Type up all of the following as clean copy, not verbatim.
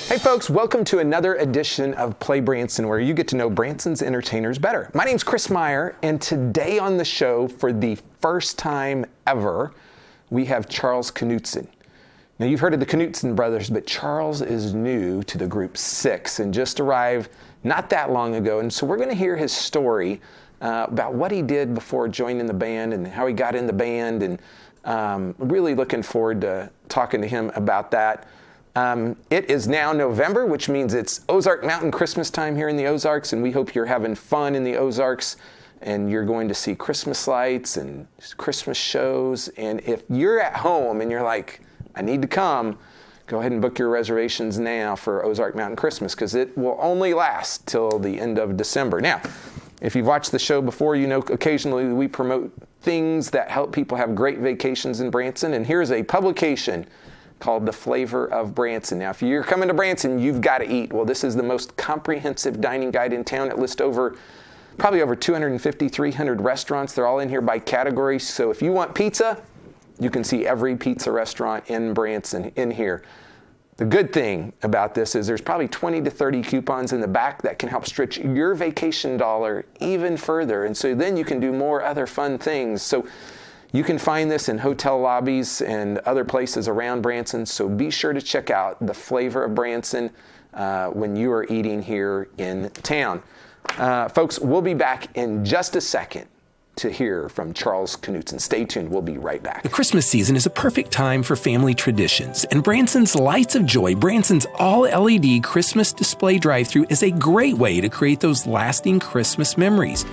Hey folks, welcome to another edition of Play Branson, where you get to know Branson's entertainers better. My name's Fort Myer, and today on the show, for the first time ever, we have Charles Knudsen. Now, you've heard of the Knudsen brothers, but Charles is new to the group Six and just arrived not that long ago. And so we're going to hear his story about what he did before joining the band and how he got in the band, and really looking forward to talking to him about that. It is now November, which means it's Ozark Mountain Christmas time here in the Ozarks, and we hope you're having fun in the Ozarks, and you're going to see Christmas lights and Christmas shows. And if you're at home and you're like, I need to come, go ahead and book your reservations now for Ozark Mountain Christmas, because it will only last till the end of December. Now, if you've watched the show before, you know occasionally we promote things that help people have great vacations in Branson, and here's a publication called The Flavor of Branson. Now, if you're coming to Branson, you've got to eat. Well, this is the most comprehensive dining guide in town. It lists probably over 250, 300 restaurants. They're all in here by category. So if you want pizza, you can see every pizza restaurant in Branson in here. The good thing about this is there's probably 20 to 30 coupons in the back that can help stretch your vacation dollar even further. And so then you can do more other fun things. So you can find this in hotel lobbies and other places around Branson, so be sure to check out The Flavor of Branson when you are eating here in town. Folks, we'll be back in just a second to hear from Charles Knudsen. Stay tuned. We'll be right back. The Christmas season is a perfect time for family traditions, and Branson's Lights of Joy, Branson's all-LED Christmas display drive-thru, is a great way to create those lasting Christmas memories.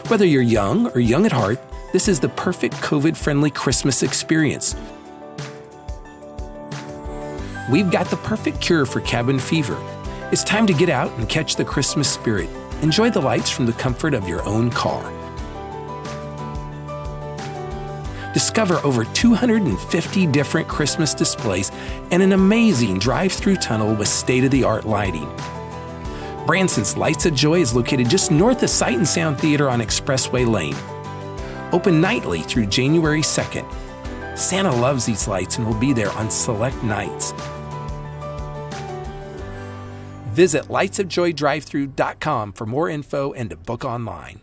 Whether you're young or young at heart, this is the perfect COVID-friendly Christmas experience. We've got the perfect cure for cabin fever. It's time to get out and catch the Christmas spirit. Enjoy the lights from the comfort of your own car. Discover over 250 different Christmas displays and an amazing drive-through tunnel with state-of-the-art lighting. Branson's Lights of Joy is located just north of Sight and Sound Theater on Expressway Lane. Open nightly through January 2nd. Santa loves these lights and will be there on select nights. Visit lightsofjoydrivethru.com for more info and to book online.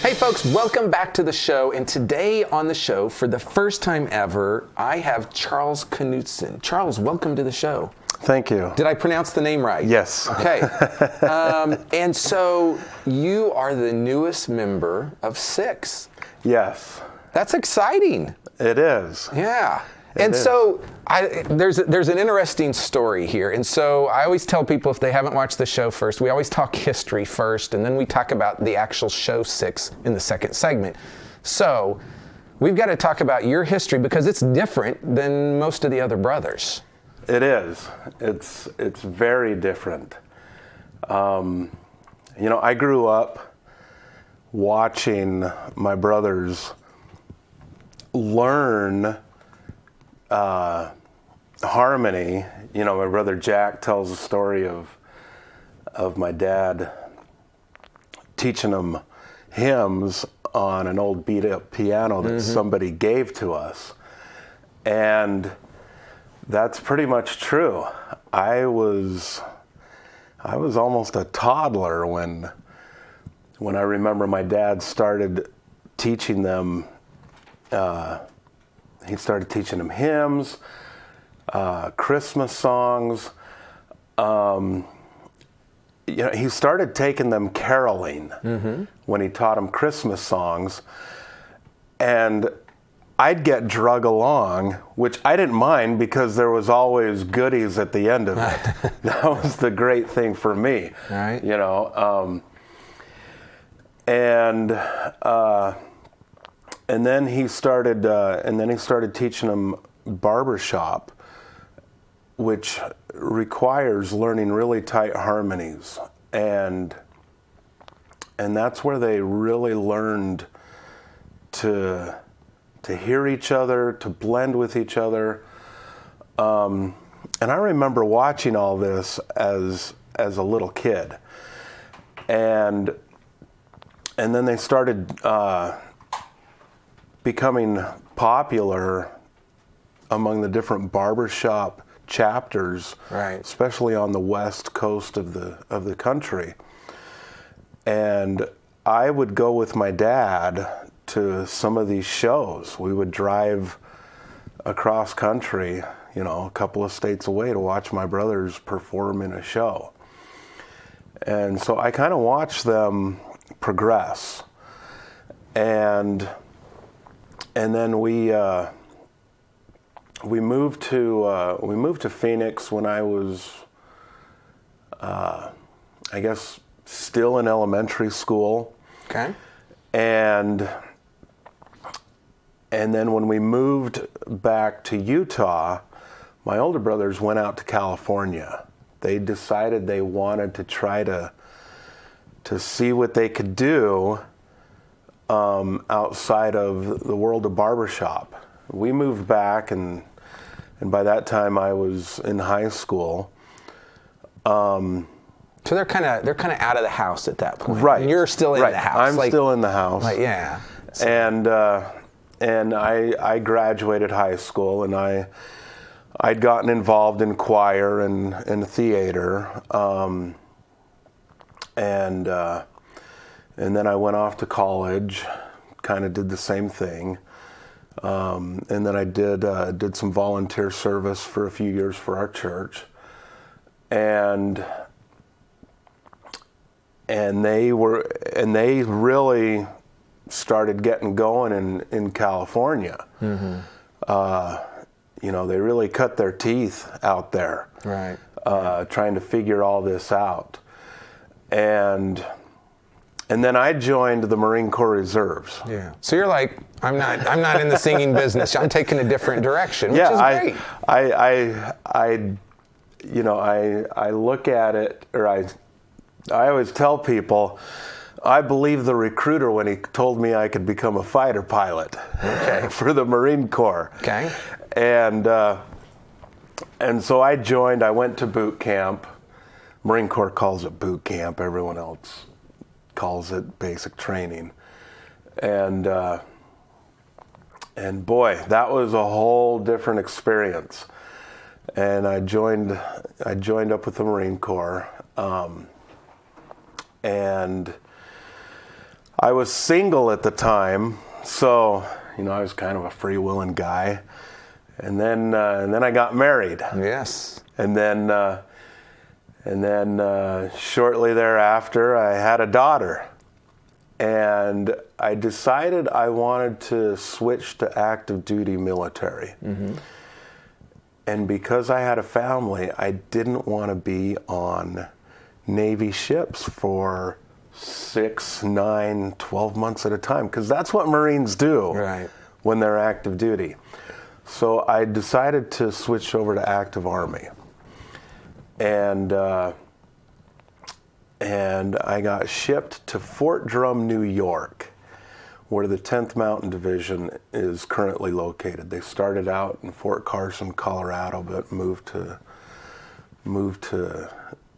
Hey folks, welcome back to the show, and today on the show, for the first time ever, I have Charles Knudsen. Charles, welcome to the show. Thank you. Did I pronounce the name right? Yes. Okay. And so you are the newest member of Six. Yes. That's exciting. It is. Yeah. So there's an interesting story here. And so I always tell people, if they haven't watched the show first, we always talk history first, and then we talk about the actual show Six in the second segment. So we've got to talk about your history, because it's different than most of the other brothers. It is. It's very different. I grew up watching my brothers learn harmony. My brother Jack tells a story of my dad teaching him hymns on an old beat-up piano that somebody gave to us. And that's pretty much true. I was almost a toddler when I remember my dad started teaching them. He started teaching them hymns, Christmas songs. He started taking them caroling when he taught them Christmas songs. And I'd get drug along, which I didn't mind, because there was always goodies at the end of it. That was the great thing for me. Right. And then he started teaching them barbershop, which requires learning really tight harmonies, and that's where they really learned to hear each other, to blend with each other. And I remember watching all this as a little kid, and and then they started becoming popular among the different barbershop chapters, right, especially on the west coast of the country. And I would go with my dad to some of these shows. We would drive across country, you know, a couple of states away to watch my brothers perform in a show. And so I kind of watched them progress. And then we moved to Phoenix when I was, I guess, still in elementary school. Okay. And then when we moved back to Utah, my older brothers went out to California. They decided they wanted to try to see what they could do outside of the world of barbershop. We moved back, and by that time I was in high school. So they're kind of out of the house at that point. Right. And you're still in right. the house. I'm still in the house. Yeah. So. And I graduated high school, and I'd gotten involved in choir and theater, and then I went off to college, kind of did the same thing, and then I did some volunteer service for a few years for our church, and they really started getting going in California. Mm-hmm. You know, they really cut their teeth out there, right? Trying to figure all this out, and then I joined the Marine Corps Reserves. Yeah. So you're like, I'm not in the singing business. I'm taking a different direction, which is great. I look at it, or I always tell people, I believe the recruiter when he told me I could become a fighter pilot, okay, for the Marine Corps. Okay. And so I joined. I went to boot camp. Marine Corps calls it boot camp. Everyone else calls it basic training. And boy, that was a whole different experience. And I joined up with the Marine Corps. And I was single at the time, so I was kind of a free-willing guy. And then I got married. Yes. And then shortly thereafter, I had a daughter. And I decided I wanted to switch to active duty military. Mm-hmm. And because I had a family, I didn't want to be on Navy ships for 6, 9, 12 months at a time, because that's what Marines do, right, when they're active duty. So I decided to switch over to active Army. And I got shipped to Fort Drum, New York, where the 10th Mountain Division is currently located. They started out in Fort Carson, Colorado, but moved to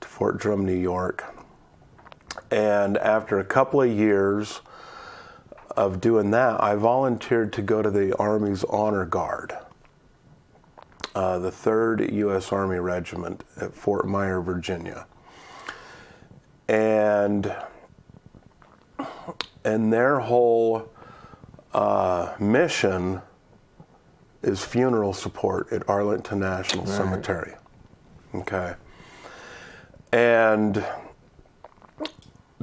Fort Drum, New York. And after a couple of years of doing that, I volunteered to go to the Army's Honor Guard, the 3rd U.S. Army Regiment at Fort Myer, Virginia. And their whole mission is funeral support at Arlington National Cemetery. Okay. And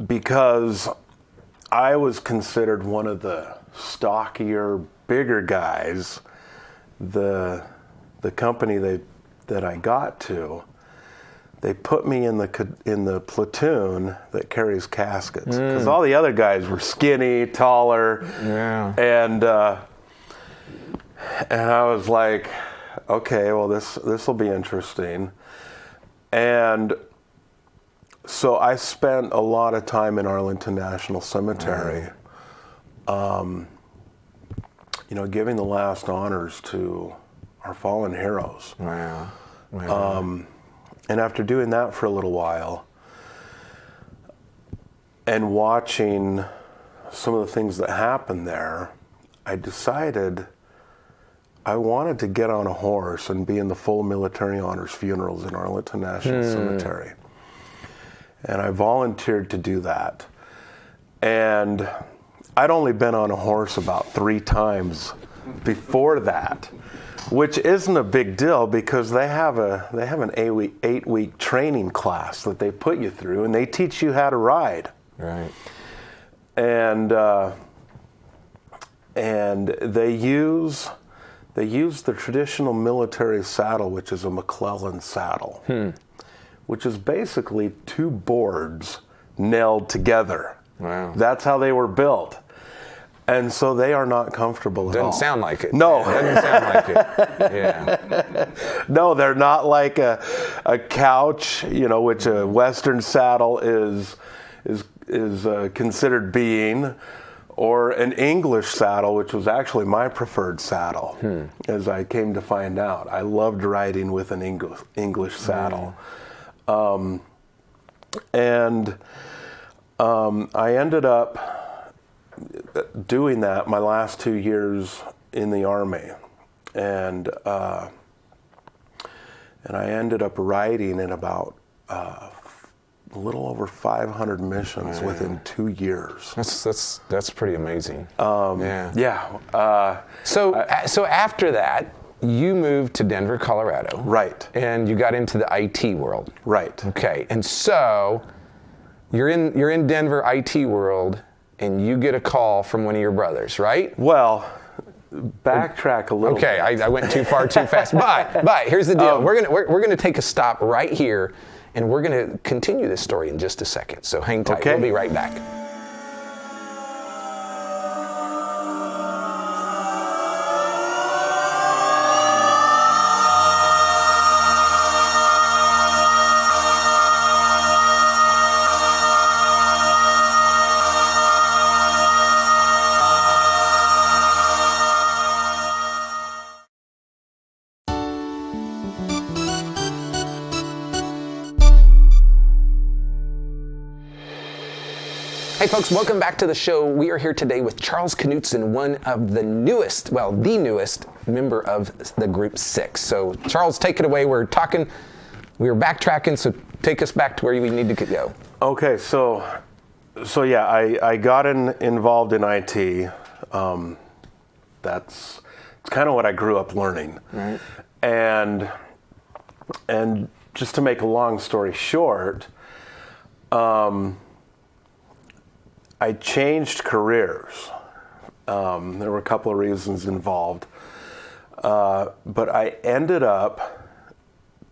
because I was considered one of the stockier, bigger guys, the company that I got to, they put me in the platoon that carries caskets, because all the other guys were skinny, taller, and I was like, okay, well this will be interesting, and so I spent a lot of time in Arlington National Cemetery, giving the last honors to our fallen heroes. Wow. And after doing that for a little while, and watching some of the things that happened there, I decided I wanted to get on a horse and be in the full military honors funerals in Arlington National Cemetery. And I volunteered to do that. And I'd only been on a horse about 3 times before that, which isn't a big deal because they have an 8-week training class that they put you through, and they teach you how to ride. Right. And they use the traditional military saddle, which is a McClellan saddle, which is basically 2 boards nailed together. Wow. That's how they were built. And so they are not comfortable at all. Doesn't sound like it. No. It doesn't sound like it. Yeah. No, they're not like a couch, which a Western saddle is considered being, or an English saddle, which was actually my preferred saddle, as I came to find out. I loved riding with an English saddle. I ended up doing that my last 2 years in the Army. And I ended up riding in about a little over 500 missions within 2 years. That's pretty amazing. Yeah. So after that, you moved to Denver, Colorado. Right. And you got into the IT world. Right. Okay. And so you're in Denver IT world, and you get a call from one of your brothers, right? Well, backtrack a little. Okay, I went too far too fast. But here's the deal. We're gonna take a stop right here, and we're gonna continue this story in just a second. So hang tight. Okay. We'll be right back. Hey folks, welcome back to the show. We are here today with Charles Knudsen, one of the newest member of the Group 6. So Charles, take it away. We were backtracking, so take us back to where we need to go. Okay, so yeah, I got involved in IT. It's kind of what I grew up learning. Right. And just to make a long story short, I changed careers. There were a couple of reasons involved. But I ended up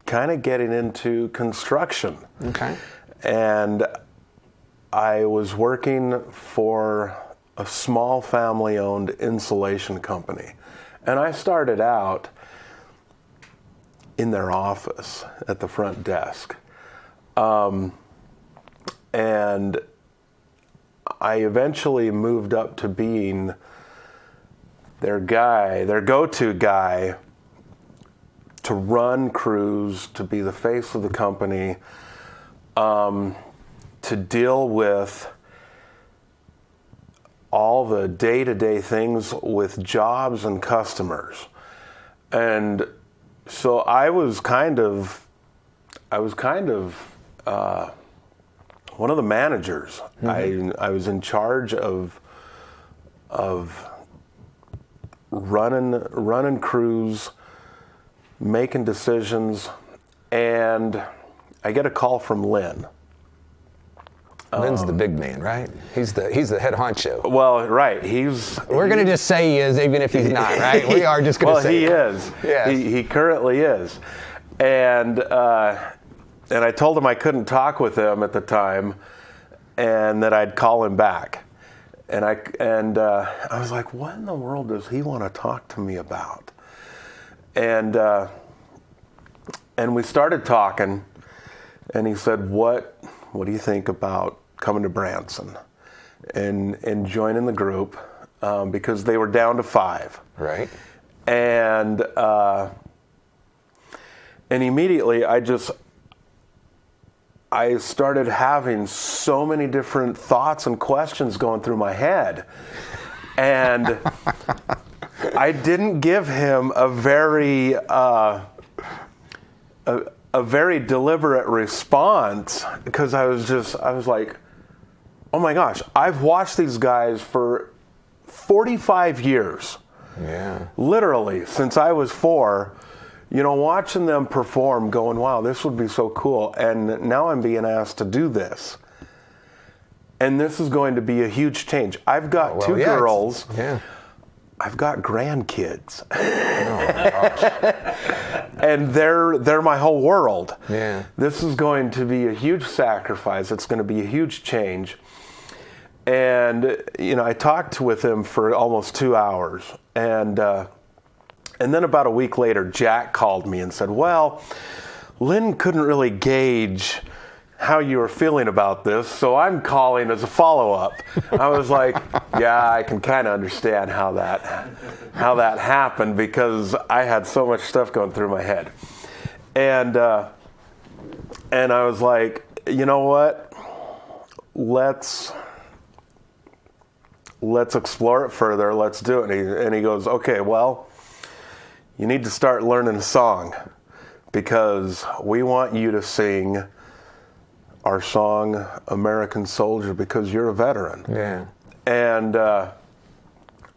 kind of getting into construction. Okay. And I was working for a small family-owned insulation company. And I started out in their office at the front desk. And I eventually moved up to being their go-to guy to run crews, to be the face of the company, to deal with all the day-to-day things with jobs and customers. And so I was kind of one of the managers. Mm-hmm. I was in charge of running crews, making decisions, and I get a call from Lynn. Lynn's the big man, right? He's the head honcho. Well, right. We're going to just say he is, even if he's not, right? We are just going to say he is. Yes. He currently is. And I told him I couldn't talk with him at the time, and that I'd call him back. And I was like, what in the world does he want to talk to me about? And we started talking, and he said, what do you think about coming to Branson and joining the group, because they were down to 5. Right. And immediately I started having so many different thoughts and questions going through my head. And I didn't give him a very deliberate response, because I was like, oh my gosh, I've watched these guys for 45 years. Yeah. Literally, since I was 4, watching them perform, going, wow, this would be so cool. And now I'm being asked to do this. And this is going to be a huge change. I've got 2 girls. Yeah. I've got grandkids. Oh my gosh. And they're my whole world. Yeah. This is going to be a huge sacrifice. It's going to be a huge change. And, I talked with him for almost 2 hours. And then about a week later, Jack called me and said, well, Lynn couldn't really gauge how you were feeling about this, so I'm calling as a follow-up. I was like, yeah, I can kind of understand how that happened, because I had so much stuff going through my head. And I was like, you know what? Let's explore it further. Let's do it. And he goes, okay, well, you need to start learning a song, because we want you to sing our song, American Soldier, because you're a veteran. Yeah. And I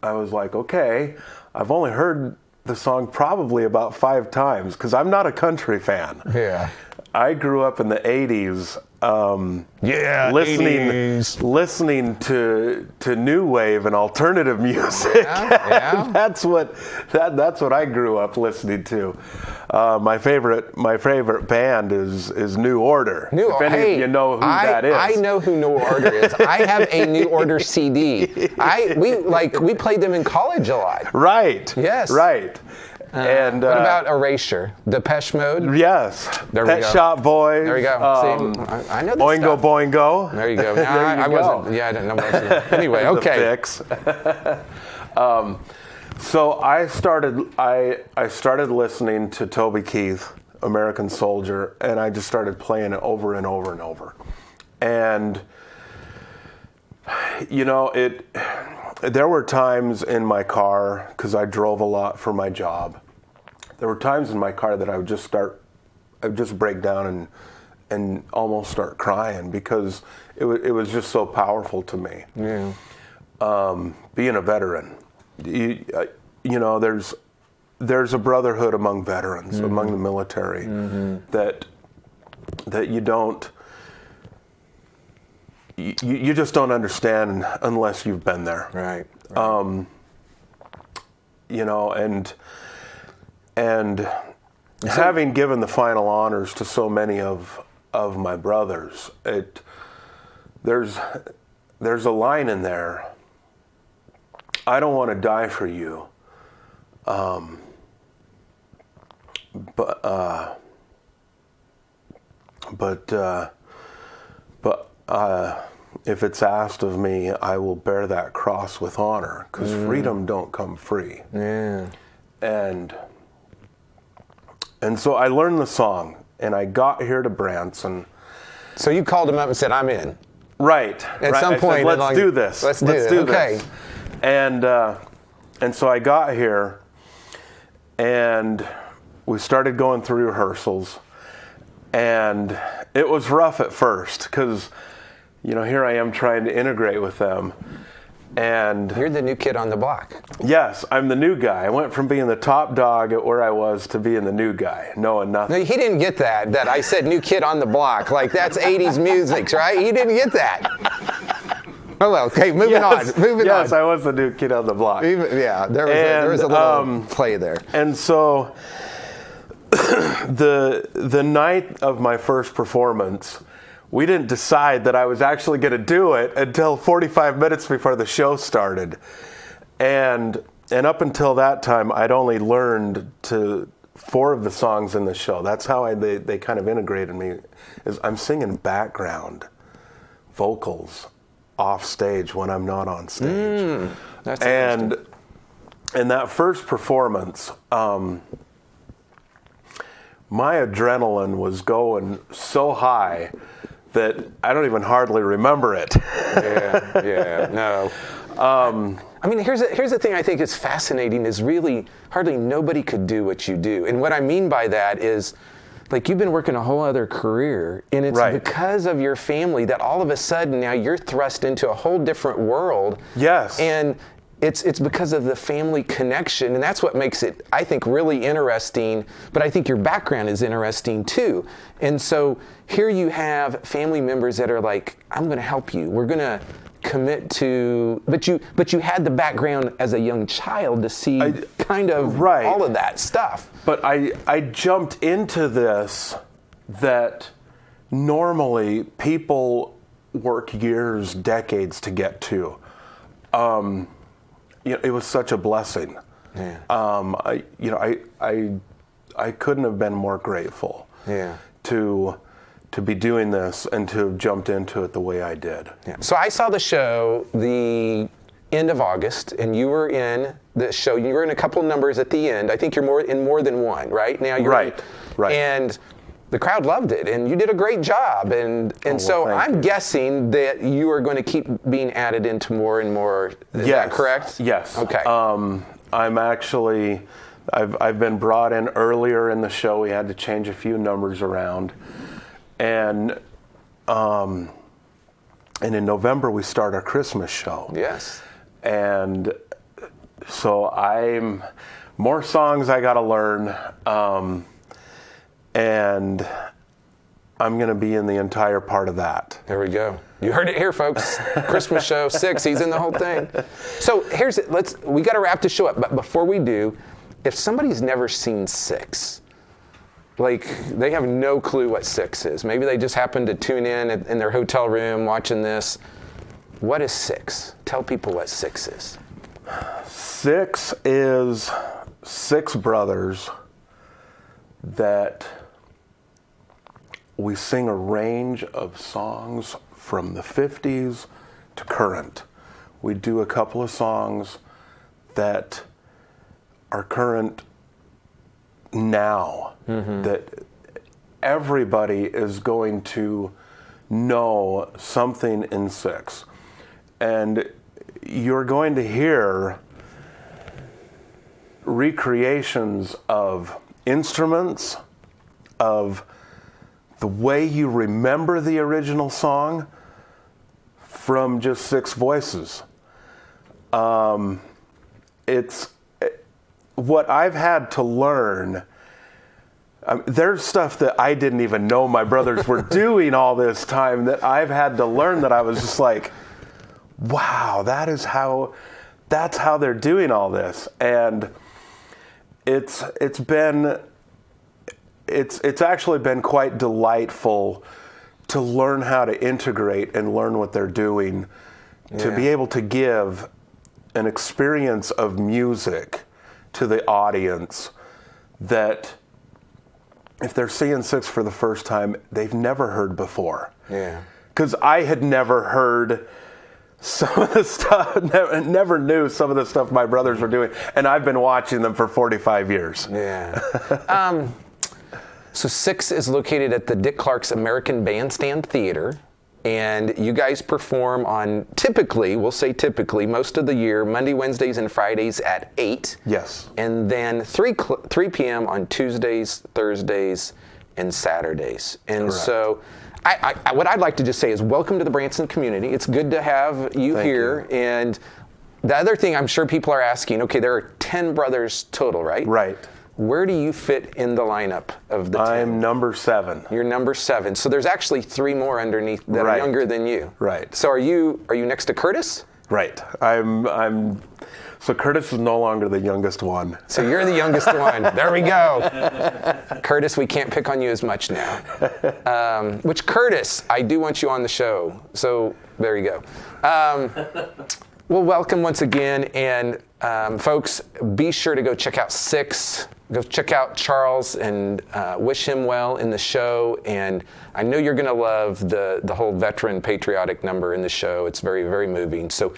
was like, okay, I've only heard the song probably about 5 times, because I'm not a country fan. Yeah. I grew up in the 80s. Listening to new wave and alternative music. Yeah. That's what I grew up listening to. My favorite band is New Order. If any of you know who that is. I know who New Order is. I have a New Order CD. We played them in college a lot. Right. Yes. Right. And what about Erasure? Depeche Mode? Yes. There we Pet go. Shop Boys. There we go. See, I know this Oingo stuff. Boingo. There you go. No, There you I go. wasn't. Yeah, I didn't know what I was doing. Anyway, okay. The Fix. So I started listening to Toby Keith, American Soldier, and I just started playing it over and over and over. And there were times in my car, because I drove a lot for my job. There were times in my car that I would just break down and almost start crying, because it was just so powerful to me. Yeah. Being a veteran, there's a brotherhood among veterans, among the military, that you don't. You just don't understand unless you've been there. Right. And having given the final honors to so many of my brothers, there's a line in there. I don't want to die for you, but if it's asked of me, I will bear that cross with honor, because freedom don't come free. Yeah. And so I learned the song, and I got here to Branson. So you called him up and said, I'm in. Right. At some point. Let's do this. Let's do this. Okay. And so I got here, and we started going through rehearsals, and it was rough at first, because here I am trying to integrate with them. And you're the new kid on the block. Yes, I'm the new guy. I went from being the top dog at where I was to being the new guy, knowing nothing. No, he didn't get that I said new kid on the block. Like, that's 80s music, right? He didn't get that. Oh, well, okay, moving on. Yes, I was the new kid on the block. There was a little play there. And so the night of my first performance, we didn't decide that I was actually going to do it until 45 minutes before the show started. And up until that time, I'd only learned 4 of the songs in the show. That's how they kind of integrated me, is I'm singing background vocals off stage when I'm not on stage. That's and that first performance, my adrenaline was going so high that I don't even hardly remember it. No. I mean, here's the thing I think is fascinating is really hardly nobody could do what you do. And what I mean by that is, like, you've been working a whole other career, and it's because of your family that all of a sudden now you're thrust into a whole different world. Yes. And it's because of the family connection, and that's what makes it, I think, really interesting. But I think your background is interesting too. And so here you have family members that are like, I'm going to help you. We're going to commit to, but you had the background as a young child to see all of that stuff. But I jumped into this that normally people work years, decades to get to. It was such a blessing. Yeah. I couldn't have been more grateful. Yeah. To be doing this and to have jumped into it the way I did. Yeah. So I saw the show the end of August, and you were in the show. You were in a couple numbers at the end. I think you're in more than one, right? Now you're right. And the crowd loved it, and you did a great job. And so I'm guessing that you are going to keep being added into more and more. Is that correct? Yes. Okay. I'm actually, I've been brought in earlier in the show. We had to change a few numbers around. And in November we start our Christmas show. Yes. And so more songs I got to learn, and I'm going to be in the entire part of that. There we go. You heard it here, folks. Christmas show 6. He's in the whole thing. So we got to wrap the show up. But before we do, if somebody's never seen 6. Like, they have no clue what 6 is. Maybe they just happen to tune in their hotel room watching this. What is 6? Tell people what 6 is. 6 is 6 brothers that we sing a range of songs from the 50s to current. We do a couple of songs that are current now, that everybody is going to know something in 6. And you're going to hear recreations of instruments, of the way you remember the original song from just 6 voices. It's what I've had to learn. There's stuff that I didn't even know my brothers were doing all this time that I've had to learn, that I was just like, wow, that's how they're doing all this. And it's actually been quite delightful to learn how to integrate and learn what they're doing, to be able to give an experience of music to the audience that if they're seeing 6 for the first time, they've never heard before. Yeah. Because I had never heard some of the stuff, never knew some of the stuff my brothers were doing, and I've been watching them for 45 years. Yeah. So 6 is located at the Dick Clark's American Bandstand Theater, and you guys perform on we'll say typically, most of the year, Monday, Wednesdays, and Fridays at 8. Yes. And then 3 p.m. on Tuesdays, Thursdays, and Saturdays. And Correct. So what I'd like to just say is welcome to the Branson community. It's good to have you here. And the other thing I'm sure people are asking, okay, there are 10 brothers total, right? Right. Where do you fit in the lineup of the 10? I'm number 7. You're number 7. So there's actually 3 more underneath that are younger than you. Right. So are you next to Curtis? Right. So Curtis is no longer the youngest one. So you're the youngest one. There we go. Curtis, we can't pick on you as much now. Which, Curtis, I do want you on the show. So there you go. Well, welcome once again. And folks, be sure to go check out 6. Go check out Charles and wish him well in the show. And I know you're going to love the whole veteran patriotic number in the show. It's very, very moving. So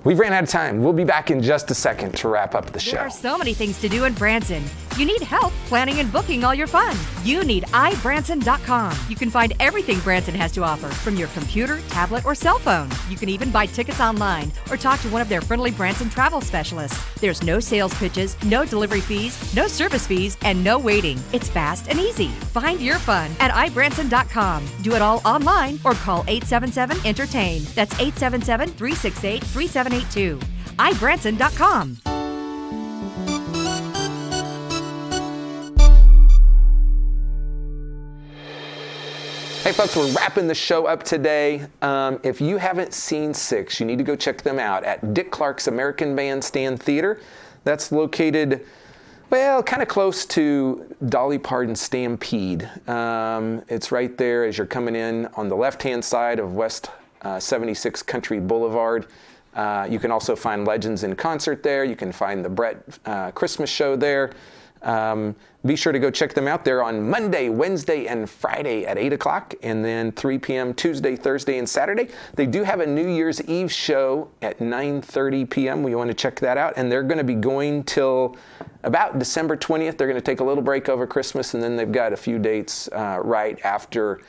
we've ran out of time. We'll be back in just a second to wrap up the show. There are so many things to do in Branson. You need help planning and booking all your fun? You need iBranson.com. You can find everything Branson has to offer from your computer, tablet, or cell phone. You can even buy tickets online or talk to one of their friendly Branson travel specialists. There's no sales pitches, no delivery fees, no service fees, and no waiting. It's fast and easy. Find your fun at iBranson.com. Do it all online or call 877-ENTERTAIN. That's 877-368-3782. iBranson.com. Hey folks, we're wrapping the show up today. If you haven't seen Six, you need to go check them out at Dick Clark's American Bandstand Theater. That's located, well, kind of close to Dolly Parton's Stampede. It's right there as you're coming in on the left-hand side of West 76 Country Boulevard. You can also find Legends in concert there. You can find the Brett Christmas show there. Be sure to go check them out. They're on Monday, Wednesday, and Friday at 8 o'clock, and then 3 p.m. Tuesday, Thursday, and Saturday. They do have a New Year's Eve show at 9:30 p.m. We want to check that out, and they're going to be going till about December 20th. They're going to take a little break over Christmas, and then they've got a few dates right after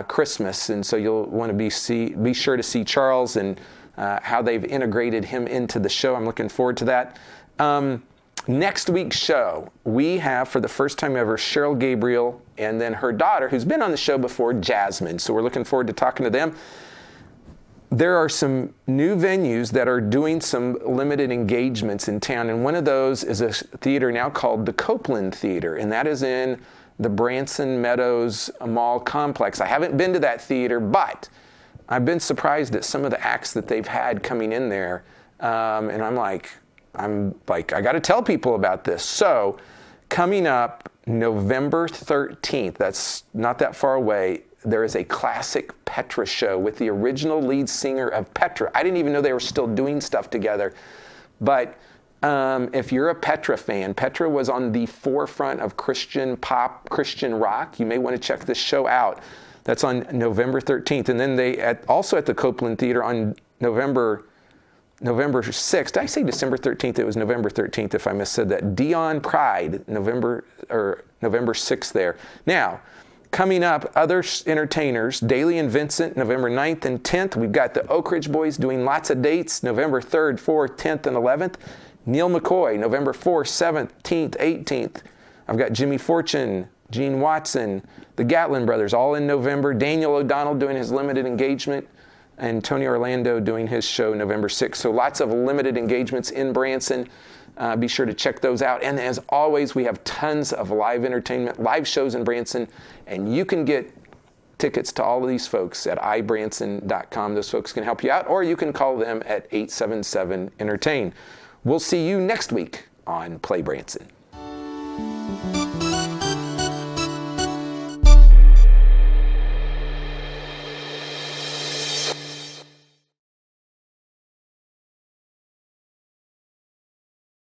Christmas, and so you'll want to be sure to see Charles and how they've integrated him into the show. I'm looking forward to that. Next week's show, we have, for the first time ever, Cheryl Gabriel and then her daughter, who's been on the show before, Jasmine. So we're looking forward to talking to them. There are some new venues that are doing some limited engagements in town, and one of those is a theater now called the Copeland Theater, and that is in the Branson Meadows Mall complex. I haven't been to that theater, but I've been surprised at some of the acts that they've had coming in there, and I'm like, I got to tell people about this. So, coming up November 13th, that's not that far away, there is a classic Petra show with the original lead singer of Petra. I didn't even know they were still doing stuff together. But if you're a Petra fan, Petra was on the forefront of Christian pop, Christian rock. You may want to check this show out. That's on November 13th. And then also at the Copeland Theater on November 6th. Did I say December 13th? It was November 13th if I missaid that. Dion Pride, November 6th there. Now, coming up, other entertainers, Daly and Vincent, November 9th and 10th. We've got the Oak Ridge Boys doing lots of dates, November 3rd, 4th, 10th, and 11th. Neil McCoy, November 4th, 17th, 18th. I've got Jimmy Fortune, Gene Watson, the Gatlin Brothers, all in November. Daniel O'Donnell doing his limited engagement, and Tony Orlando doing his show November 6th. So lots of limited engagements in Branson. Be sure to check those out. And as always, we have tons of live entertainment, live shows in Branson, and you can get tickets to all of these folks at ibranson.com. Those folks can help you out, or you can call them at 877-ENTERTAIN. We'll see you next week on Play Branson.